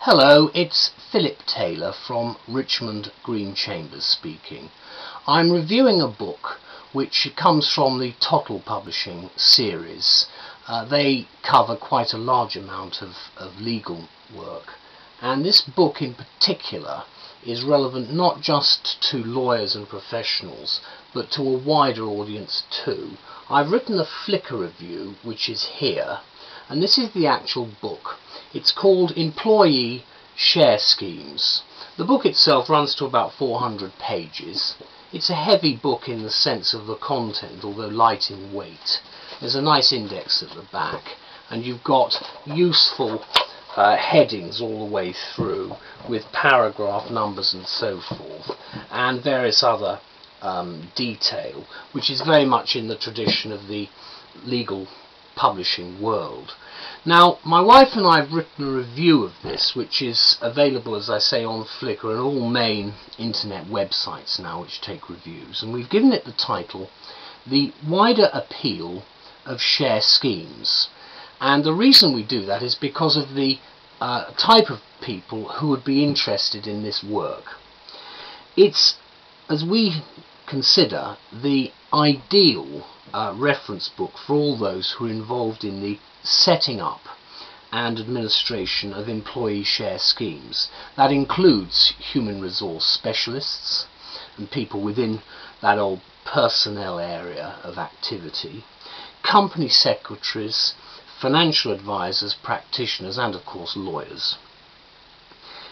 Hello, it's Philip Taylor from Richmond Green Chambers speaking. I'm reviewing a book which comes from the Tottle Publishing series. They cover quite a large amount of legal work, and this book in particular is relevant not just to lawyers and professionals but to a wider audience too. I've written a Flickr review which is here, and this is the actual book. It's called Employee Share Schemes. The book itself runs to about 400 pages. It's a heavy book in the sense of the content, although light in weight. There's a nice index at the back, and you've got useful headings all the way through with paragraph numbers and so forth, and various other detail, which is very much in the tradition of the legal publishing world. Now, my wife and I have written a review of this, which is available, as I say, on Flickr and all main internet websites now which take reviews, and we've given it the title The Wider Appeal of Share Schemes. And the reason we do that is because of the type of people who would be interested in this work. It's, as we consider, the ideal reference book for all those who are involved in the setting up and administration of employee share schemes. That includes human resource specialists and people within that old personnel area of activity, company secretaries, financial advisors, practitioners, and of course lawyers.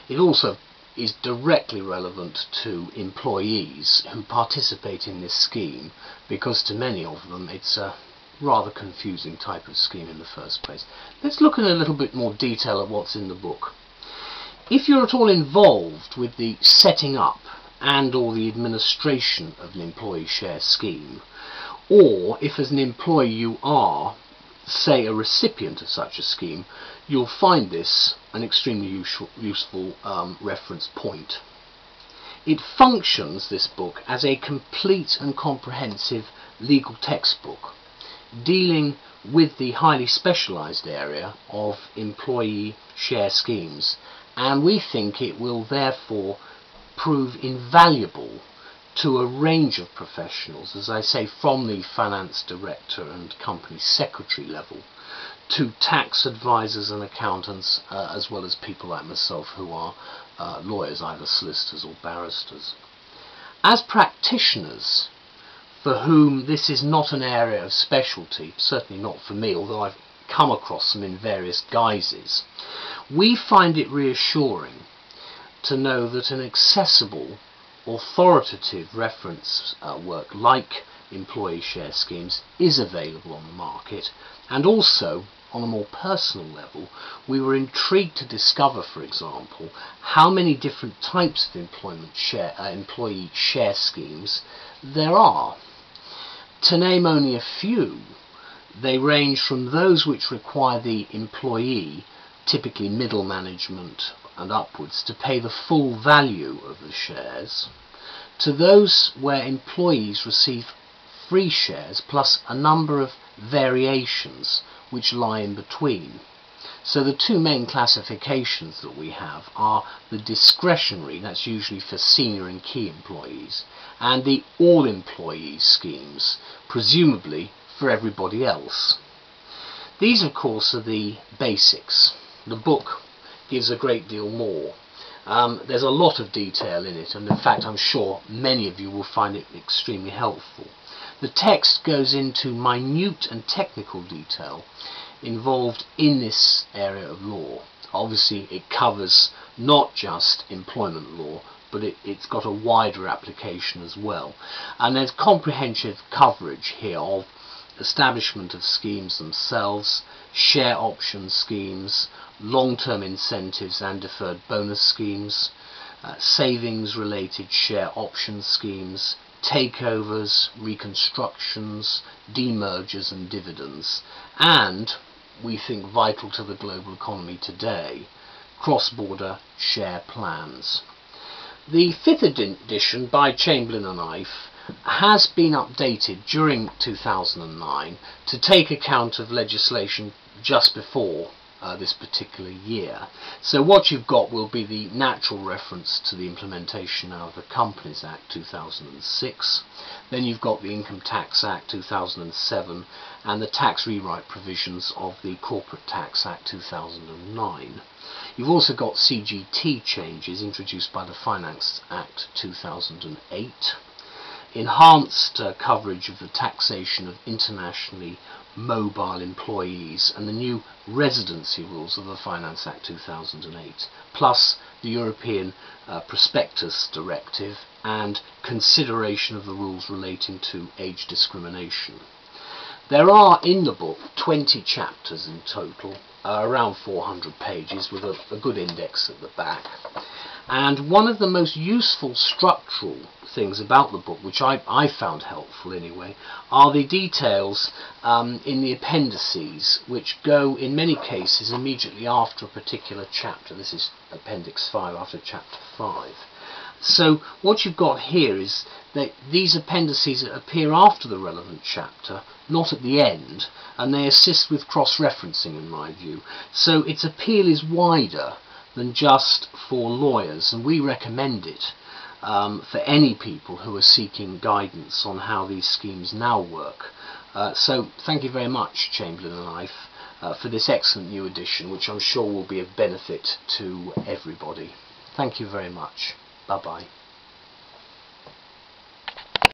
It also is directly relevant to employees who participate in this scheme, because to many of them it's a rather confusing type of scheme in the first place. Let's look in a little bit more detail at what's in the book. If you're at all involved with the setting up and or the administration of an employee share scheme, or if as an employee you are, say, a recipient of such a scheme, you'll find this an extremely useful reference point. It functions, this book, as a complete and comprehensive legal textbook dealing with the highly specialised area of employee share schemes, and we think it will therefore prove invaluable to a range of professionals, as I say, from the finance director and company secretary level to tax advisors and accountants, as well as people like myself who are lawyers, either solicitors or barristers. As practitioners, for whom this is not an area of specialty, certainly not for me, although I've come across them in various guises, we find it reassuring to know that an accessible, authoritative reference work like employee share schemes is available on the market. And also, on a more personal level, we were intrigued to discover, for example, how many different types of employee share schemes there are. To name only a few, they range from those which require the employee, typically middle management and upwards, to pay the full value of the shares, to those where employees receive free shares plus a number of variations which lie in between. So the two main classifications that we have are the discretionary, that's usually for senior and key employees, and the all employees schemes, presumably for everybody else. These of course are the basics. The book gives a great deal more. There's a lot of detail in it, and in fact I'm sure many of you will find it extremely helpful. The text goes into minute and technical detail involved in this area of law. Obviously it covers not just employment law, but it's got a wider application as well. And there's comprehensive coverage here of establishment of schemes themselves, share option schemes, long-term incentives and deferred bonus schemes, savings related share option schemes, takeovers, reconstructions, demergers and dividends, and, we think vital to the global economy today, cross-border share plans. The 5th edition by Chamberlain and Ife has been updated during 2009 to take account of legislation just before this particular year. So what you've got will be the natural reference to the implementation of the Companies Act 2006. Then you've got the Income Tax Act 2007 and the tax rewrite provisions of the Corporate Tax Act 2009. You've also got CGT changes introduced by the Finance Act 2008. Enhanced coverage of the taxation of internationally mobile employees and the new residency rules of the Finance Act 2008, plus the European Prospectus Directive and consideration of the rules relating to age discrimination. There are in the book 20 chapters in total, around 400 pages, with a good index at the back. And one of the most useful structural things about the book, which I found helpful anyway, are the details in the appendices, which go in many cases immediately after a particular chapter. This is Appendix 5 after Chapter 5. So what you've got here is that these appendices appear after the relevant chapter, not at the end, and they assist with cross-referencing in my view. So its appeal is wider than just for lawyers, and we recommend it for any people who are seeking guidance on how these schemes now work. So thank you very much, Chamberlain and Ife, for this excellent new edition, which I'm sure will be of benefit to everybody. Thank you very much. Bye-bye.